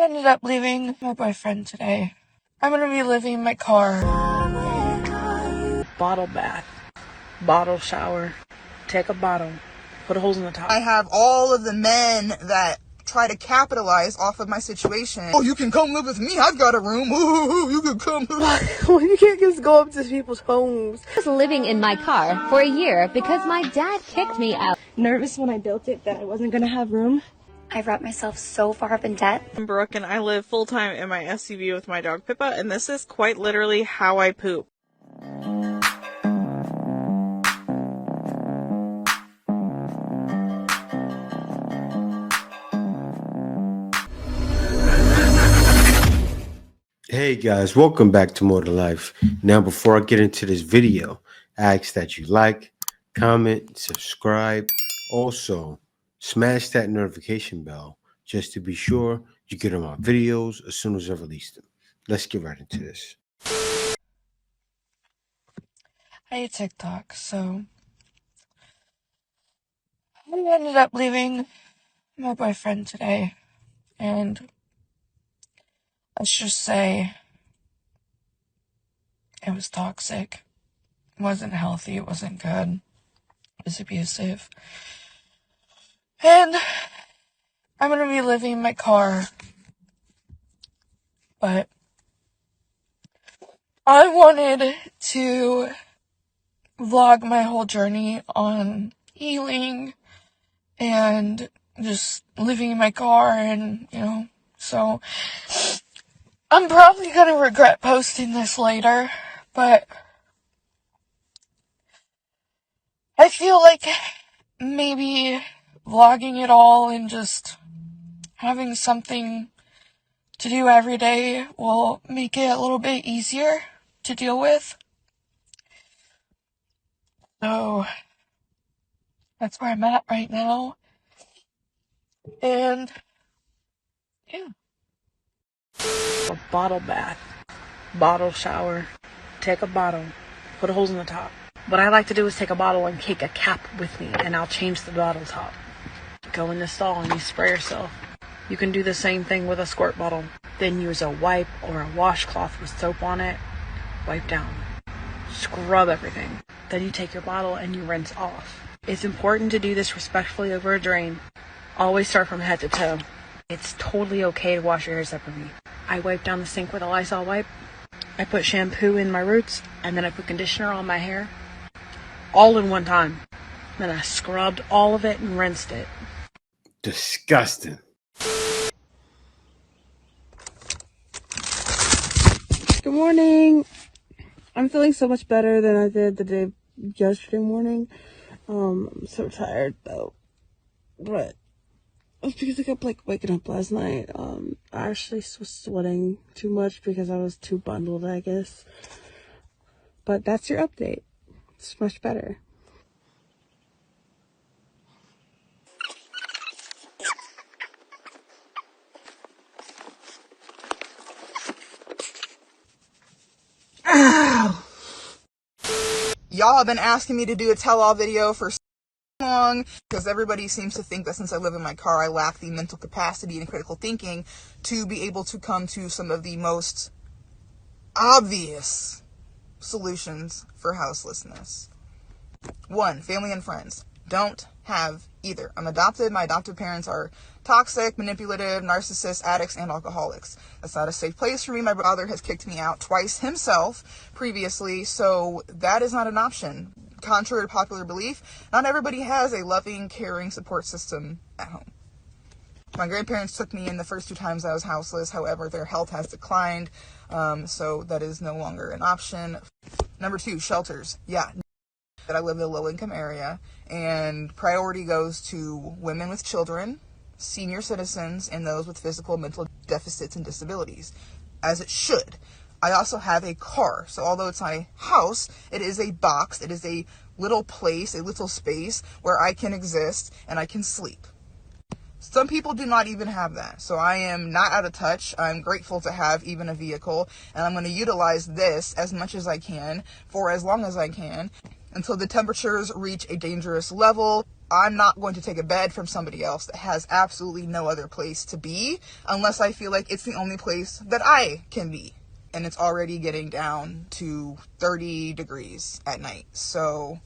ended up leaving my boyfriend today. I'm gonna be leaving my car. Bottle bath, bottle shower, take a bottle, put holes in the top. I have all of the men that try to capitalize off of my situation. Oh, you can come live with me. I've got a room. Ooh, you can come. Well, you can't just go up to people's homes. I was living in my car for a year because my dad kicked me out. Nervous when I built it that I wasn't gonna have room. I've wrapped myself so far up in debt. I'm Brooke and I live full-time in my SUV with my dog Pippa, and this is quite literally how I poop. Hey guys, welcome back to More to Life. Now, before I get into this video, I ask that you like, comment, subscribe. Also, smash that notification bell just to be sure you get all my videos as soon as I release them. Let's get right into this. I hate TikTok, so I ended up leaving my boyfriend today, and let's just say it was toxic. It wasn't healthy. It wasn't good. It was abusive. And I'm gonna be leaving my car, but I wanted to vlog my whole journey on healing and just living in my car, and so I'm probably gonna regret posting this later, but I feel like maybe vlogging it all and just having something to do every day will make it a little bit easier to deal with. So that's where I'm at right now. And yeah. A bottle bath, bottle shower, take a bottle, put holes in the top. What I like to do is take a bottle and take a cap with me, and I'll change the bottle top. Go in the stall and you spray yourself. You can do the same thing with a squirt bottle. Then use a wipe or a washcloth with soap on it. Wipe down. Scrub everything. Then you take your bottle and you rinse off. It's important to do this respectfully over a drain. Always start from head to toe. It's totally okay to wash your hair separately. I wipe down the sink with a Lysol wipe. I put shampoo in my roots, and then I put conditioner on my hair. All in one time. Then I scrubbed all of it and rinsed it. Disgusting. Good morning. I'm feeling so much better than I did the day yesterday morning. I'm so tired though, but it's because I kept waking up last night. I actually was sweating too much because I was too bundled, I guess. But that's your update. It's much better. Y'all have been asking me to do a tell-all video for so long because everybody seems to think that since I live in my car, I lack the mental capacity and critical thinking to be able to come to some of the most obvious solutions for houselessness. 1, family and friends. Don't have either. I'm adopted. My adoptive parents are toxic, manipulative, narcissists, addicts, and alcoholics. That's not a safe place for me. My brother has kicked me out twice himself previously, so that is not an option. Contrary to popular belief, not everybody has a loving, caring support system at home. My grandparents took me in the first 2 times I was houseless. However, their health has declined, so that is no longer an option. Number 2, shelters. Yeah. That I live in a low-income area, and priority goes to women with children, senior citizens, and those with physical and mental deficits and disabilities, as it should. I also have a car, so although it's my house, it is a box, it is a little place, a little space where I can exist and I can sleep. Some people do not even have that, so I am not out of touch. I'm grateful to have even a vehicle, and I'm going to utilize this as much as I can for as long as I can. until the temperatures reach a dangerous level. I'm not going to take a bed from somebody else that has absolutely no other place to be unless I feel like it's the only place that I can be. And it's already getting down to 30 degrees at night. So,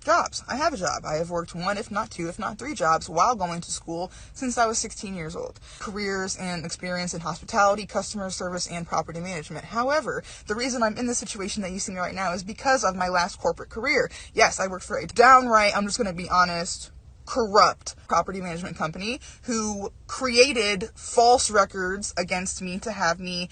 jobs. I have a job. I have worked one, if not two, if not three jobs while going to school since I was 16 years old. Careers and experience in hospitality, customer service, and property management. However, the reason I'm in the situation that you see me right now is because of my last corporate career. Yes, I worked for a downright, I'm just going to be honest, corrupt property management company who created false records against me to have me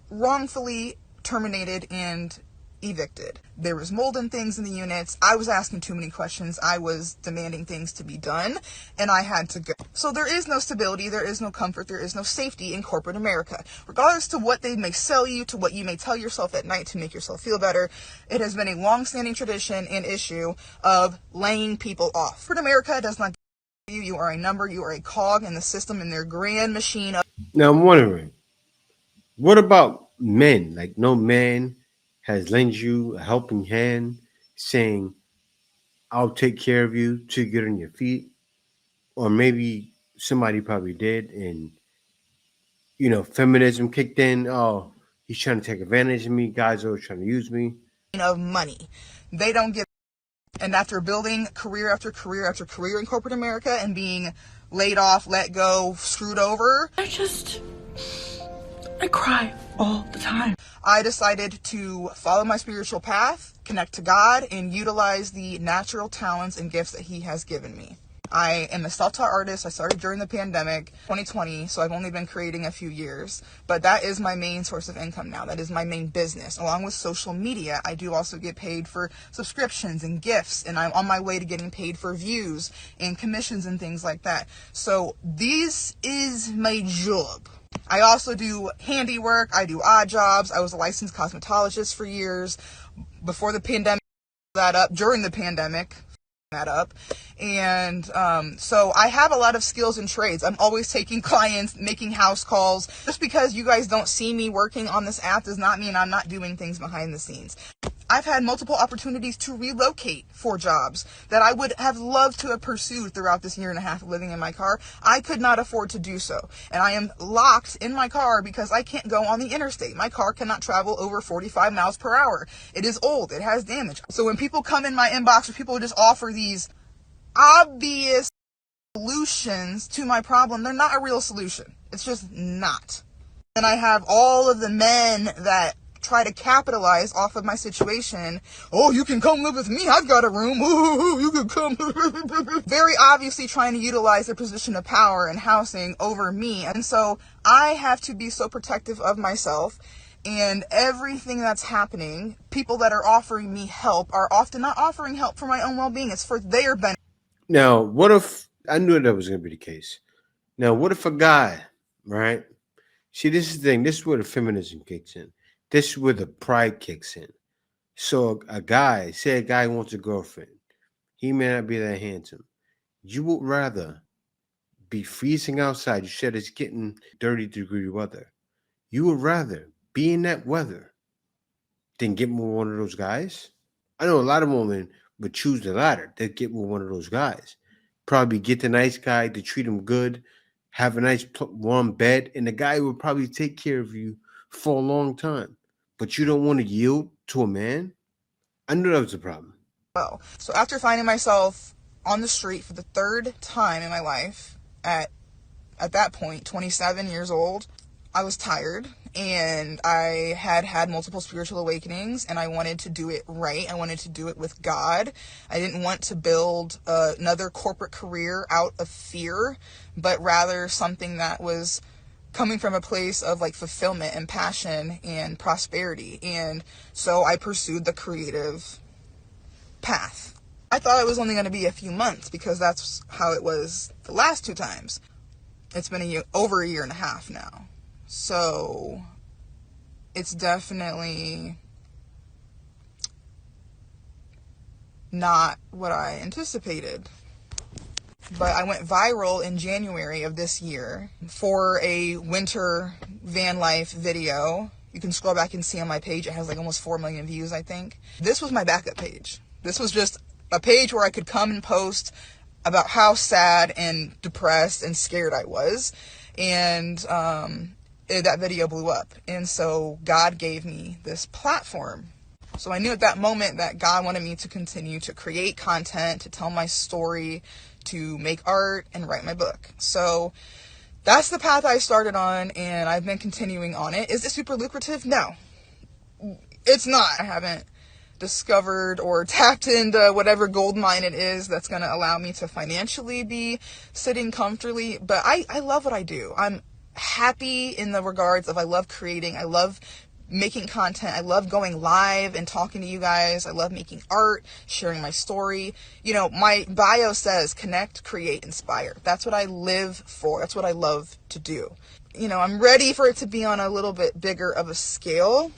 wrongfully terminated and evicted. There was mold and things in the units. I was asking too many questions. I was demanding things to be done, and I had to go. So there is no stability, there is no comfort, there is no safety in corporate America. Regardless to what they may sell you, to what you may tell yourself at night to make yourself feel better, it has been a long-standing tradition and issue of laying people off. Corporate America does not give you. You are a number, you are a cog in the system, in their grand machine of... Now I'm wondering, what about men? Like, no man has lent you a helping hand, saying, "I'll take care of you till you get on your feet," or maybe somebody probably did, and feminism kicked in. Oh, he's trying to take advantage of me. Guys are always trying to use me. Of money. They don't give. And after building career after career after career in corporate America and being laid off, let go, screwed over, I cry all the time. I decided to follow my spiritual path, connect to God, and utilize the natural talents and gifts that He has given me. I am a self-taught artist. I started during the pandemic, 2020, so I've only been creating a few years. But that is my main source of income now. That is my main business. Along with social media, I do also get paid for subscriptions and gifts, and I'm on my way to getting paid for views and commissions and things like that. So this is my job. I also do handiwork. I do odd jobs. I was a licensed cosmetologist for years before the pandemic. During the pandemic. And so I have a lot of skills and trades. I'm always taking clients, making house calls. Just because you guys don't see me working on this app does not mean I'm not doing things behind the scenes. I've had multiple opportunities to relocate for jobs that I would have loved to have pursued throughout this year and a half of living in my car. I could not afford to do so. And I am locked in my car because I can't go on the interstate. My car cannot travel over 45 miles per hour. It is old. It has damage. So when people come in my inbox or people just offer these obvious solutions to my problem, they're not a real solution. It's just not. And I have all of the men that try to capitalize off of my situation. Oh, you can come live with me. I've got a room. Ooh, you can come. Very obviously trying to utilize their position of power and housing over me. And so I have to be so protective of myself. And everything that's happening, people that are offering me help are often not offering help for my own well-being. It's for their benefit. Now, what if I knew that was going to be the case? Now, what if a guy, right? See, this is the thing. This is where the feminism kicks in. This is where the pride kicks in. So a guy, say a guy wants a girlfriend. He may not be that handsome. You would rather be freezing outside. You said it's getting 30-degree weather. You would rather be in that weather than get with one of those guys? I know a lot of women would choose the latter. They'd get with one of those guys. Probably get the nice guy to treat him good, have a nice warm bed, and the guy will probably take care of you for a long time. But you don't want to yield to a man? I knew that was a problem. Well, so after finding myself on the street for the third time in my life, at that point, 27 years old, I was tired and I had multiple spiritual awakenings and I wanted to do it right. I wanted to do it with God. I didn't want to build another corporate career out of fear, but rather something that was coming from a place of like fulfillment and passion and prosperity. And so I pursued the creative path. I thought it was only going to be a few months because that's how it was the last two times. It's been over a year and a half now. So it's definitely not what I anticipated. But I went viral in January of this year for a winter van life video You can scroll back and see on my page, it has like almost 4 million views, I think. This was my backup page. This was just a page where I could come and post about how sad and depressed and scared I was. And that video blew up. And so God gave me this platform. So I knew at that moment that God wanted me to continue to create content, to tell my story, to make art, and write my book. So that's the path I started on, and I've been continuing on it. Is it super lucrative? No, it's not. I haven't discovered or tapped into whatever gold mine it is that's going to allow me to financially be sitting comfortably. But I love what I do. I'm happy in the regards of I love creating. I love making content. I love going live and talking to you guys. I love making art, sharing my story. You know, my bio says connect, create, inspire. That's what I live for. That's what I love to do. You know, I'm ready for it to be on a little bit bigger of a scale.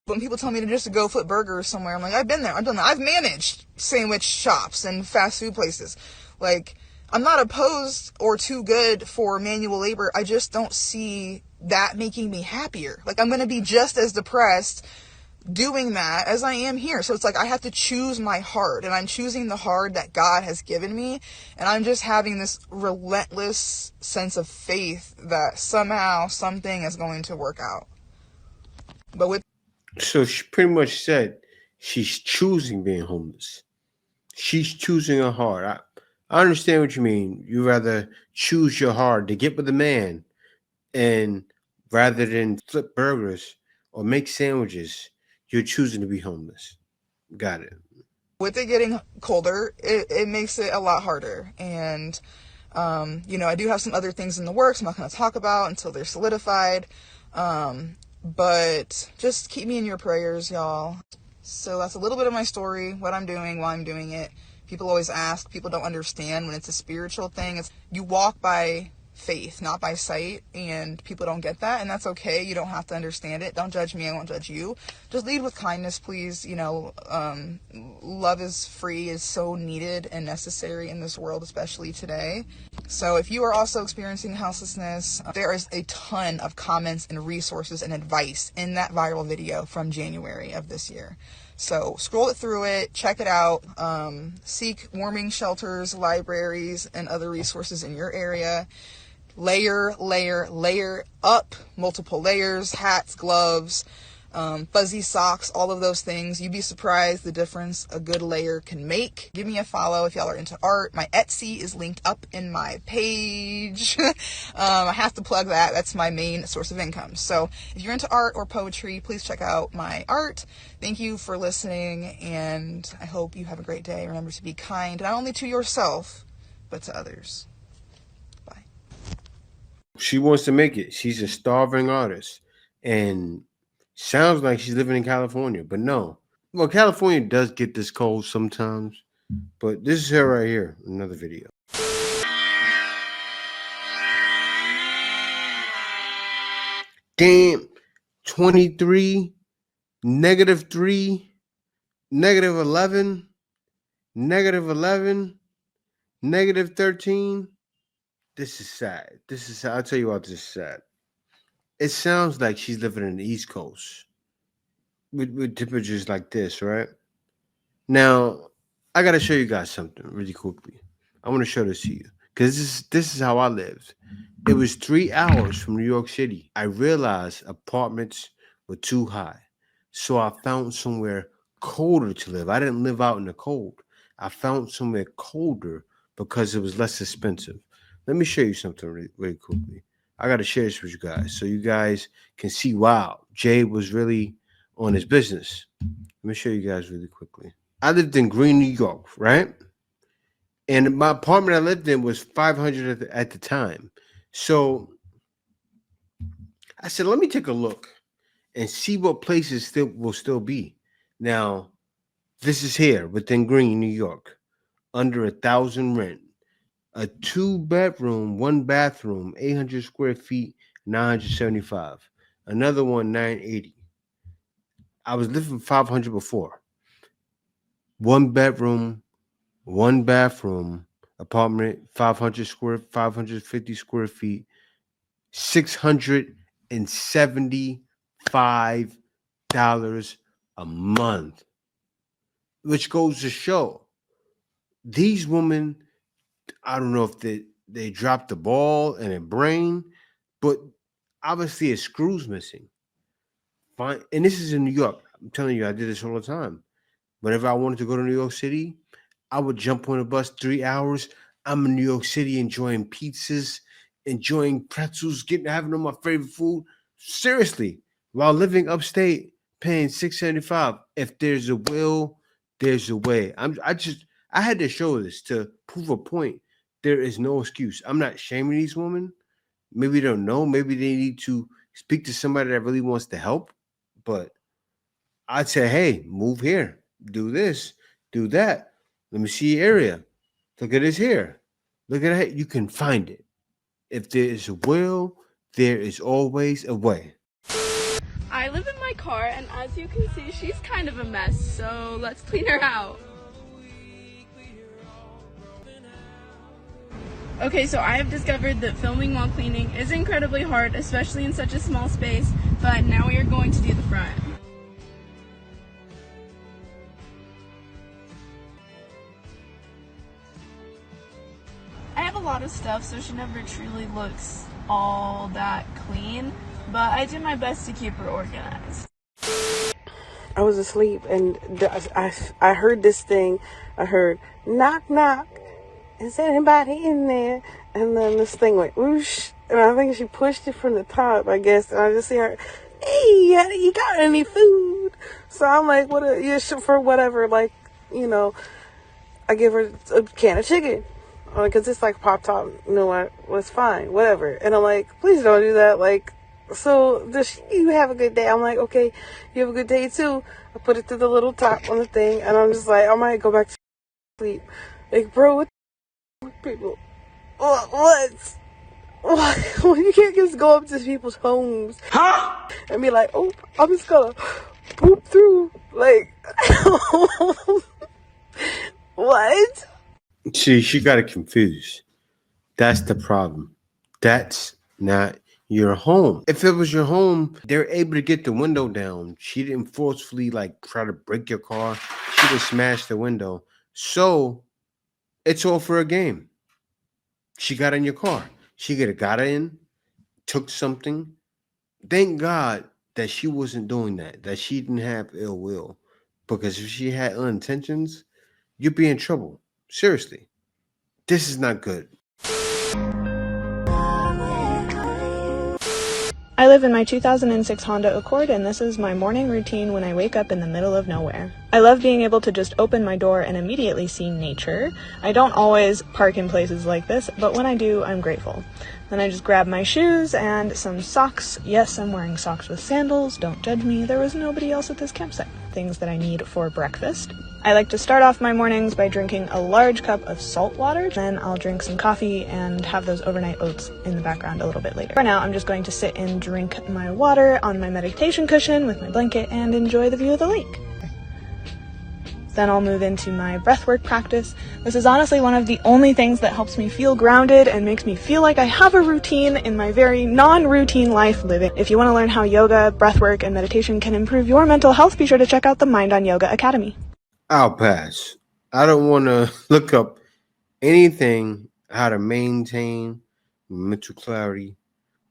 When people tell me to just go flip burgers somewhere, I'm like, I've been there. I've done that. I've managed sandwich shops and fast food places. Like, I'm not opposed or too good for manual labor. I just don't see that making me happier. Like, I'm going to be just as depressed doing that as I am here. So it's like I have to choose my heart, and I'm choosing the heart that God has given me. And I'm just having this relentless sense of faith that somehow something is going to work out. But with So she pretty much said she's choosing being homeless. She's choosing her heart. I understand what you mean. You rather choose your heart to get with a man, and rather than flip burgers or make sandwiches, you're choosing to be homeless. Got it. With it getting colder, it makes it a lot harder. And, you know, I do have some other things in the works I'm not going to talk about until they're solidified. But just keep me in your prayers, y'all. So that's a little bit of my story, what I'm doing, why I'm doing it. People always ask, people don't understand when it's a spiritual thing. You walk by faith, not by sight, and people don't get that, and that's okay. You don't have to understand it. Don't judge me, I won't judge you. Just lead with kindness, please. You know, love is free, is so needed and necessary in this world, especially today. So if you are also experiencing houselessness, there is a ton of comments and resources and advice in that viral video from January of this year. So scroll it through it, check it out, seek warming shelters, libraries, and other resources in your area. Layer up, multiple layers, hats, gloves, fuzzy socks, all of those things. You'd be surprised the difference a good layer can make. Give me a follow if y'all are into art. My Etsy is linked up in my page. I have to plug that. That's my main source of income. So if you're into art or poetry, please check out my art. Thank you for listening, and I hope you have a great day. Remember to be kind, not only to yourself, but to others. She wants to make it. She's a starving artist, and sounds like she's living in California, but no. Well, California does get this cold sometimes, but this is her right here, another video. Damn, 23, -3, -11, -11, -13. This is sad. This is sad. I'll tell you what, this is sad. It sounds like she's living in the East Coast with temperatures like this, right? Now, I got to show you guys something really quickly. I want to show this to you because this is how I lived. It was 3 hours from New York City. I realized apartments were too high, so I found somewhere colder to live. I didn't live out in the cold. I found somewhere colder because it was less expensive. Let me show you something really quickly. I got to share this with you guys so you guys can see, wow, Jay was really on his business. Let me show you guys really quickly. I lived in Green, New York, right? And my apartment I lived in was $500 at the time. So I said, let me take a look and see what places will still be. Now, this is here within Green, New York, under $1,000 rent. A 2-bedroom, 1 bathroom, 800 square feet, 975. Another one, 980. I was living 500 before. 1 bedroom, 1 bathroom, apartment, 550 square feet, $675. $5 a month, which goes to show these women, I don't know if they dropped the ball in their brain, but obviously a screw's missing. Fine. And this is in New York. I'm telling you, I did this all the time. Whenever I wanted to go to New York City, I would jump on a bus 3 hours. I'm in New York City enjoying pizzas, enjoying pretzels, having all my favorite food. Seriously, while living upstate, paying $6.75. If there's a will, there's a way. I had to show this to prove a point. There is no excuse. I'm not shaming these women. Maybe they don't know. Maybe they need to speak to somebody that really wants to help. But I'd say, hey, move here, do this, do that. Let me see your area. Look at this here. Look at that. You can find it. If there is a will, there is always a way. I live in my car, and as you can see, she's kind of a mess, so let's clean her out. Okay, so I have discovered that filming while cleaning is incredibly hard, especially in such a small space, but now we are going to do the front. I have a lot of stuff, so she never truly looks all that clean, but I do my best to keep her organized. I was asleep and I heard this thing. I heard knock knock. Is anybody in there? And then this thing went whoosh, and I think she pushed it from the top, I guess. And I just see her, hey, you got any food? So I'm like, for whatever, like, you know, I give her a can of chicken. Because it's like pop top, you know what? Well, it's fine, whatever. And I'm like, please don't do that. Like, so you have a good day? I'm like, okay, you have a good day too. I put it to the little top on the thing, and I'm just like, I might go back to sleep. Like, bro, what the people? What? You can't just go up to people's homes and be like, oh, I'm just gonna poop through. Like, what? See, she got it confused. That's the problem. That's not your home. If it was your home, they're able to get the window down. She didn't forcefully try to break your car. She just smashed the window. So it's all for a game. She got in your car. She could have got in, took something. Thank God that she wasn't doing that she didn't have ill will. Because if she had ill intentions, you'd be in trouble. Seriously. This is not good. I live in my 2006 Honda Accord, and this is my morning routine when I wake up in the middle of nowhere. I love being able to just open my door and immediately see nature. I don't always park in places like this, but when I do, I'm grateful. Then I just grab my shoes and some socks. Yes, I'm wearing socks with sandals. Don't judge me. There was nobody else at this campsite. Things that I need for breakfast. I like to start off my mornings by drinking a large cup of salt water. Then I'll drink some coffee and have those overnight oats in the background a little bit later. For now, I'm just going to sit and drink my water on my meditation cushion with my blanket and enjoy the view of the lake. Then I'll move into my breathwork practice. This is honestly one of the only things that helps me feel grounded and makes me feel like I have a routine in my very non-routine life living. If you want to learn how yoga, breathwork, and meditation can improve your mental health, be sure to check out the Mind on Yoga Academy. I'll pass. I don't want to look up anything how to maintain mental clarity,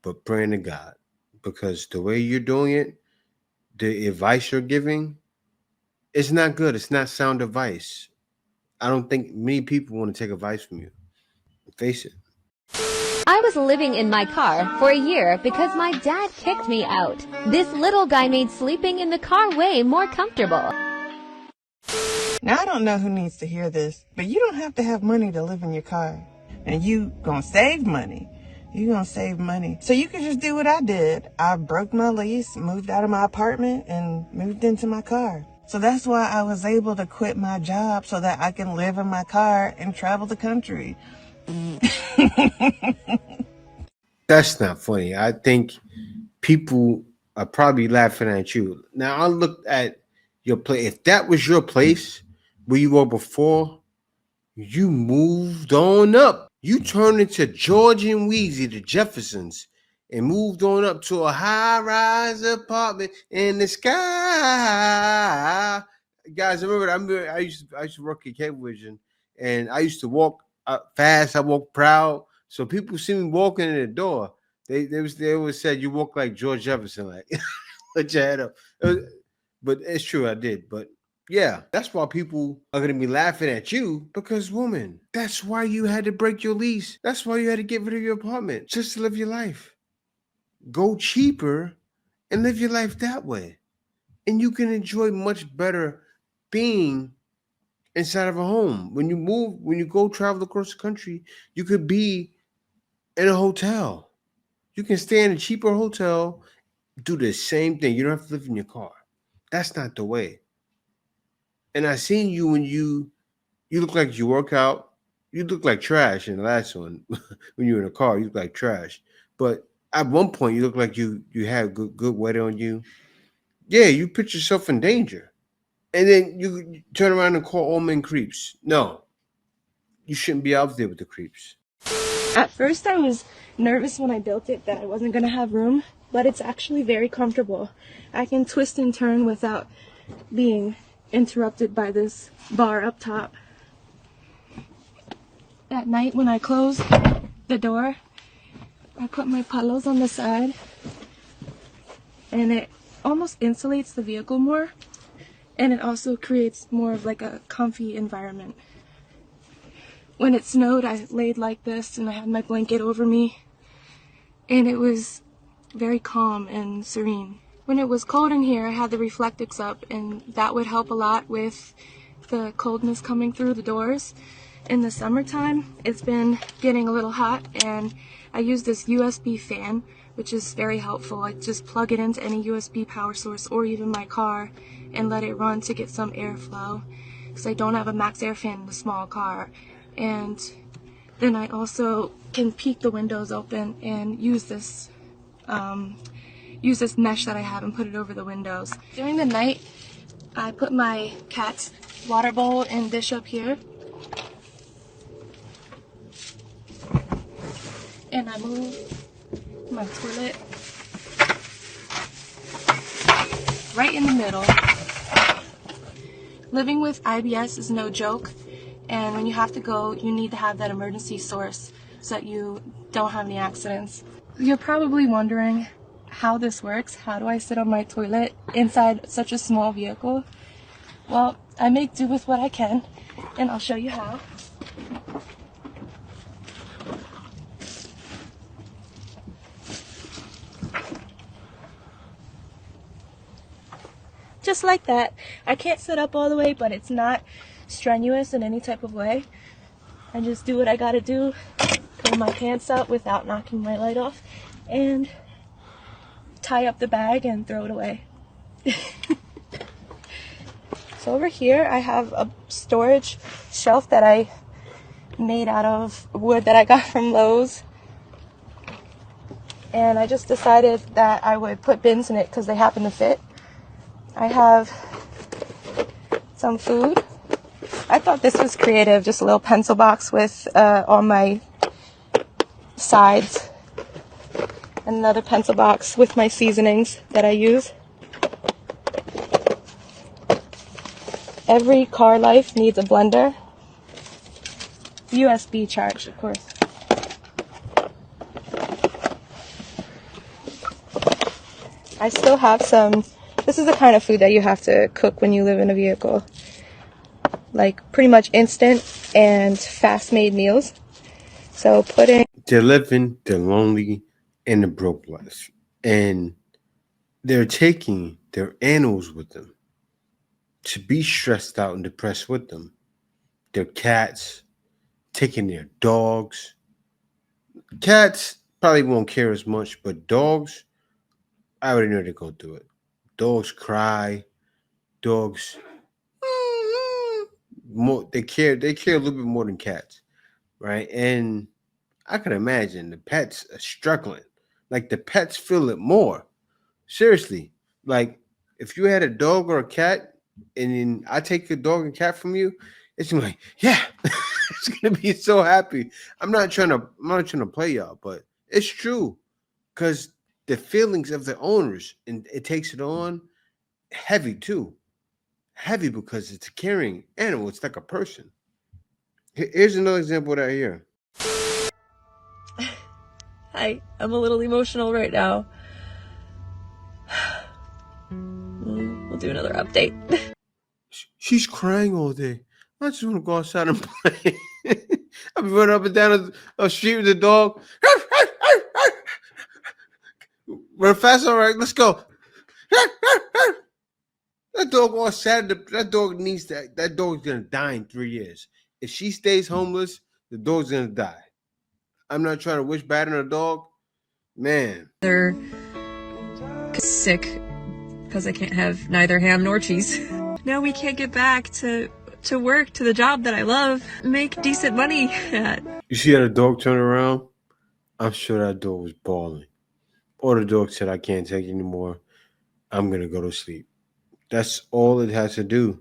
but praying to God. Because the way you're doing it, the advice you're giving, it's not good. It's not sound advice. I don't think many people want to take advice from you. Face it. I was living in my car for a year because my dad kicked me out. This little guy made sleeping in the car way more comfortable. Now, I don't know who needs to hear this, but you don't have to have money to live in your car. And you gonna save money. You're gonna save money. So you can just do what I did. I broke my lease, moved out of my apartment, and moved into my car. So that's why I was able to quit my job so that I can live in my car and travel the country. That's not funny. I think people are probably laughing at you. Now, I looked at your place. If that was your place where you were before, you moved on up. You turned into George and Wheezy, the Jeffersons, and moved on up to a high-rise apartment in the sky. Guys, I used to work at Cablevision, and I used to walk fast. I walk proud. So people see me walking in the door. They always said you walk like George Jefferson, like put your head up. But it's true, I did. But yeah, that's why people are gonna be laughing at you, because woman, that's why you had to break your lease. That's why you had to get rid of your apartment just to live your life. Go cheaper and live your life that way. And you can enjoy much better being inside of a home. When you go travel across the country, you could be in a hotel. You can stay in a cheaper hotel, do the same thing. You don't have to live in your car. That's not the way. And I seen you when you look like you work out. You look like trash in the last one. When you were in a car, you look like trash. But at one point, you look like you had good weight on you. Yeah, you put yourself in danger. And then you turn around and call all men creeps. No, you shouldn't be out there with the creeps. At first I was nervous when I built it that I wasn't going to have room, but it's actually very comfortable. I can twist and turn without being interrupted by this bar up top. At night when I close the door, I put my pillows on the side and it almost insulates the vehicle more, and it also creates more of like a comfy environment. When it snowed, I laid like this and I had my blanket over me, and it was very calm and serene. When it was cold in here, I had the reflectix up, and that would help a lot with the coldness coming through the doors. In the summertime, it's been getting a little hot, and I use this USB fan, which is very helpful. I just plug it into any USB power source or even my car and let it run to get some airflow, because I don't have a max air fan in the small car. And then I also can peek the windows open and use this mesh that I have and put it over the windows. During the night, I put my cat's water bowl and dish up here, and I move my toilet right in the middle. Living with IBS is no joke. And when you have to go, you need to have that emergency source so that you don't have any accidents. You're probably wondering how this works. How do I sit on my toilet inside such a small vehicle? Well, I make do with what I can, and I'll show you how. Just like that. I can't sit up all the way, but it's not strenuous in any type of way. I just do what I gotta do, pull my pants up without knocking my light off, and tie up the bag and throw it away. So over here I have a storage shelf that I made out of wood that I got from Lowe's, and I just decided that I would put bins in it because they happen to fit. I have some food. I thought this was creative, just a little pencil box with all my sides, and another pencil box with my seasonings that I use. Every car life needs a blender. USB charged, of course. I still have some. This is the kind of food that you have to cook when you live in a vehicle. Like pretty much instant and fast-made meals. So they're living the lonely and the broke life, and they're taking their animals with them to be stressed out and depressed with them. Their cats, taking their dogs. Cats probably won't care as much, but dogs, I already know they're gonna do it. Dogs cry. Dogs more, they care a little bit more than cats, right? And I can imagine the pets are struggling. Like the pets feel it more. Seriously. Like if you had a dog or a cat and then I take a dog and cat from you, it's gonna be like, yeah, it's gonna be so happy. I'm not trying to play y'all, but it's true. because the feelings of the owners, and it takes it on heavy too. Heavy because it's a caring animal. It's like a person. Here's another example right here. I'm a little emotional right now. We'll do another update. She's crying all day. I just want to go outside and play. I'll be running up and down a street with the dog. Run fast, all right, let's go. That dog all sad. That dog needs that. That dog's gonna die in 3 years. If she stays homeless, the dog's gonna die. I'm not trying to wish bad on a dog. Man. They're sick because I can't have neither ham nor cheese. Now we can't get back to work, to the job that I love, make decent money at. You see how the dog turned around? I'm sure that dog was bawling. Or the dog said, I can't take it anymore. I'm going to go to sleep. That's all it has to do.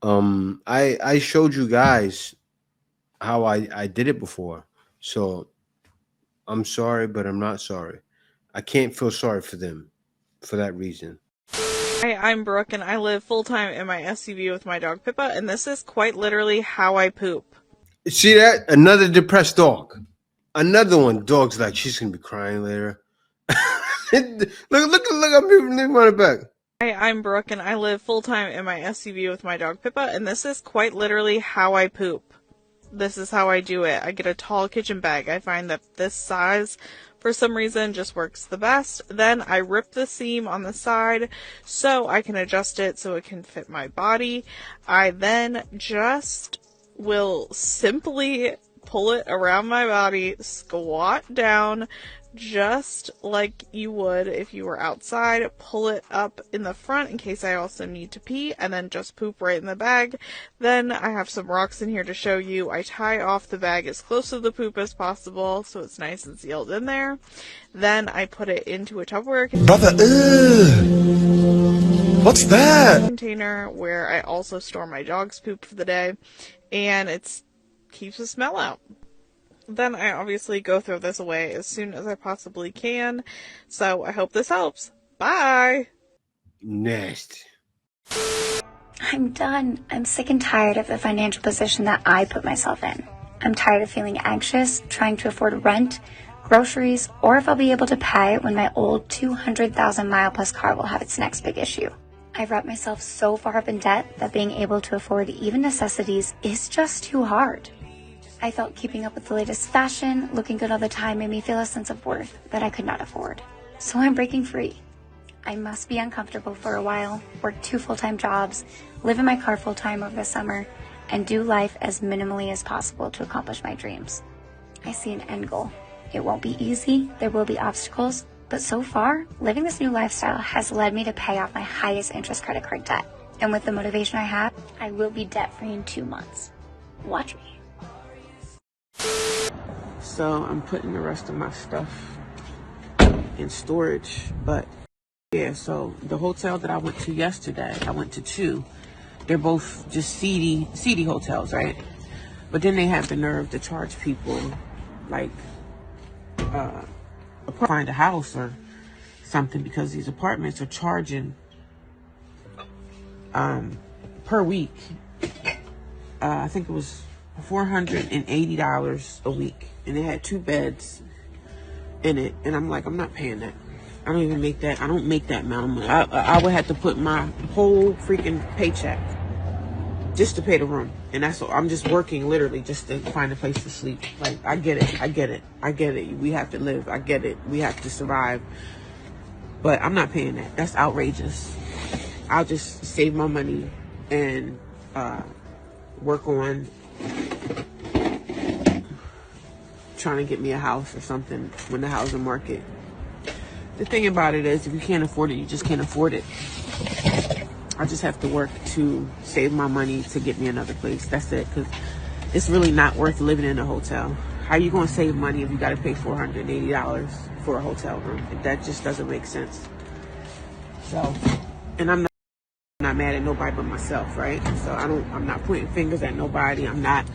I showed you guys how I did it before. So I'm sorry, but I'm not sorry. I can't feel sorry for them for that reason. Hi, I'm Brooke, and I live full-time in my SUV with my dog Pippa, and this is quite literally how I poop. See that? Another depressed dog. Another one. Dog's like, she's going to be crying later. look, I'm running back. Hi, I'm Brooke, and I live full-time in my SUV with my dog Pippa, and this is quite literally how I poop. This is how I do it. I get a tall kitchen bag. I find that this size, for some reason, just works the best. Then I rip the seam on the side so I can adjust it so it can fit my body. I then just will simply pull it around my body, squat down, just like you would if you were outside, pull it up in the front in case I also need to pee, and then just poop right in the bag. Then I have some rocks in here to show you. I tie off the bag as close to the poop as possible so it's nice and sealed in there. Then I put it into a Tupperware What's that? Container where I also store my dog's poop for the day, and it keeps the smell out. Then I obviously go throw this away as soon as I possibly can. So I hope this helps. Bye! Next. I'm done. I'm sick and tired of the financial position that I put myself in. I'm tired of feeling anxious, trying to afford rent, groceries, or if I'll be able to pay when my old 200,000 mile plus car will have its next big issue. I've wrapped myself so far up in debt that being able to afford even necessities is just too hard. I felt keeping up with the latest fashion, looking good all the time made me feel a sense of worth that I could not afford. So I'm breaking free. I must be uncomfortable for a while, work 2 full-time jobs, live in my car full-time over the summer, and do life as minimally as possible to accomplish my dreams. I see an end goal. It won't be easy, there will be obstacles, but so far, living this new lifestyle has led me to pay off my highest interest credit card debt. And with the motivation I have, I will be debt-free in 2 months. Watch me. So I'm putting the rest of my stuff in storage. But yeah, so the hotel that I went to yesterday, I went to 2. They're both just seedy hotels, right? But then they have the nerve to charge people like find a house or something, because these apartments are charging per week. I think it was $480 a week, and it had 2 beds in it, and I'm like, I'm not paying that. I don't even make that. I don't make that amount of money. I would have to put my whole freaking paycheck just to pay the room, and that's all. I'm just working literally just to find a place to sleep. Like, I get it. We have to live. I get it. We have to survive, but I'm not paying that. That's outrageous. I'll just save my money and work on trying to get me a house or something when the housing market. The thing about it is, if you can't afford it, you just can't afford it. I just have to work to save my money to get me another place. That's it, because it's really not worth living in a hotel. How are you going to save money if you got to pay $480 for a hotel room? That just doesn't make sense. So, and I'm not mad at nobody but myself, right? So I'm not pointing fingers at nobody. I'm not.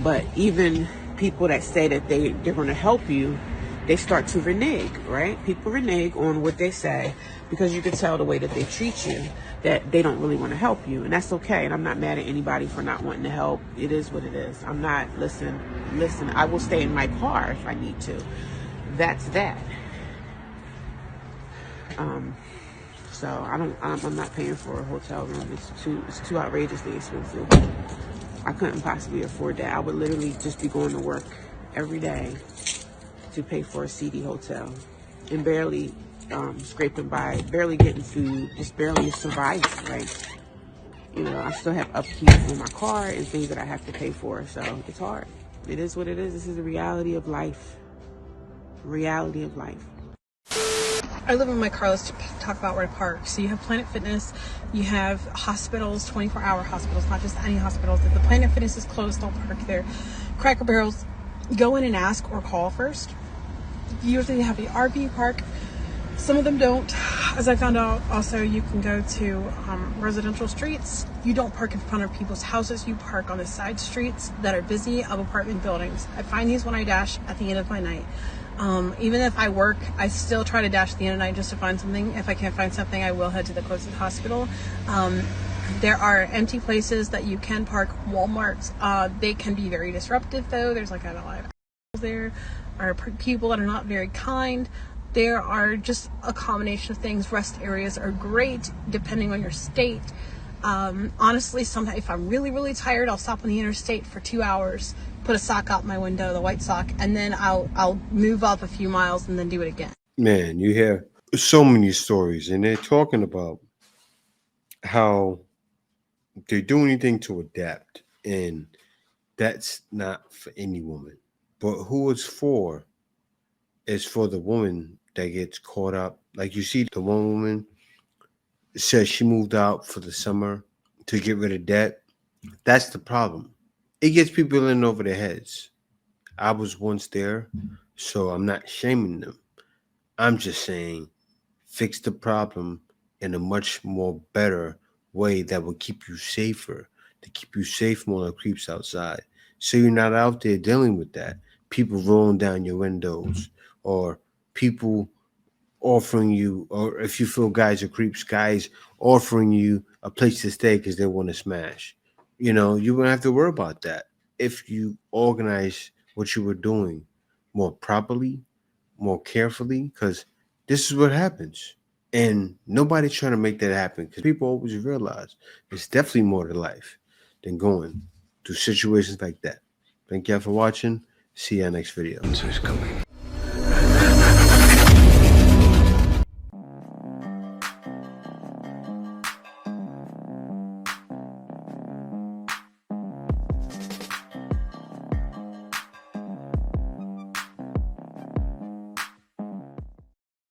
But even people that say that they're going to help you, they start to renege, right? People renege on what they say because you can tell the way that they treat you that they don't really want to help you. And that's okay. And I'm not mad at anybody for not wanting to help. It is what it is. I'm not, listen, I will stay in my car if I need to. That's that. So I'm not paying for a hotel room. It's too outrageously expensive. I couldn't possibly afford that. I would literally just be going to work every day to pay for a seedy hotel and barely scraping by, barely getting food, just barely surviving, right? You know, I still have upkeep on my car and things that I have to pay for, so it's hard. It is what it is. This is the reality of life. Reality of life. I live in my car. Let's talk about where to park. So you have Planet Fitness, you have hospitals, 24-hour hospitals, not just any hospitals. If the Planet Fitness is closed, don't park there. Cracker Barrels, go in and ask or call first. Usually they have the RV park. Some of them don't. As I found out, also you can go to residential streets. You don't park in front of people's houses. You park on the side streets that are busy of apartment buildings. I find these when I dash at the end of my night. Even if I work, I still try to dash at the end of the night just to find something. If I can't find something, I will head to the closest hospital. There are empty places that you can park. Walmarts, they can be very disruptive though. There's like a lot of assholes there, or people that are not very kind. There are just a combination of things. Rest areas are great depending on your state. Honestly, sometimes if I'm really, really tired, I'll stop on the interstate for 2 hours, put a sock out my window, the white sock, and then I'll move up a few miles and then do it again. Man, you hear so many stories, and they're talking about how they do anything to adapt, and that's not for any woman. But who it's for is for the woman that gets caught up. Like you see, the one woman says she moved out for the summer to get rid of debt. That's the problem. It gets people in over their heads. I was once there, so I'm not shaming them. I'm just saying fix the problem in a much more better way that will keep you safer, to keep you safe from all the creeps outside. So you're not out there dealing with that. People rolling down your windows, or people offering you, or if you feel guys are creeps, guys offering you a place to stay because they want to smash. You know, you wouldn't have to worry about that if you organize what you were doing more properly, more carefully, because this is what happens. And nobody's trying to make that happen, because people always realize it's definitely more to life than going through situations like that. Thank y'all for watching. See y'all next video.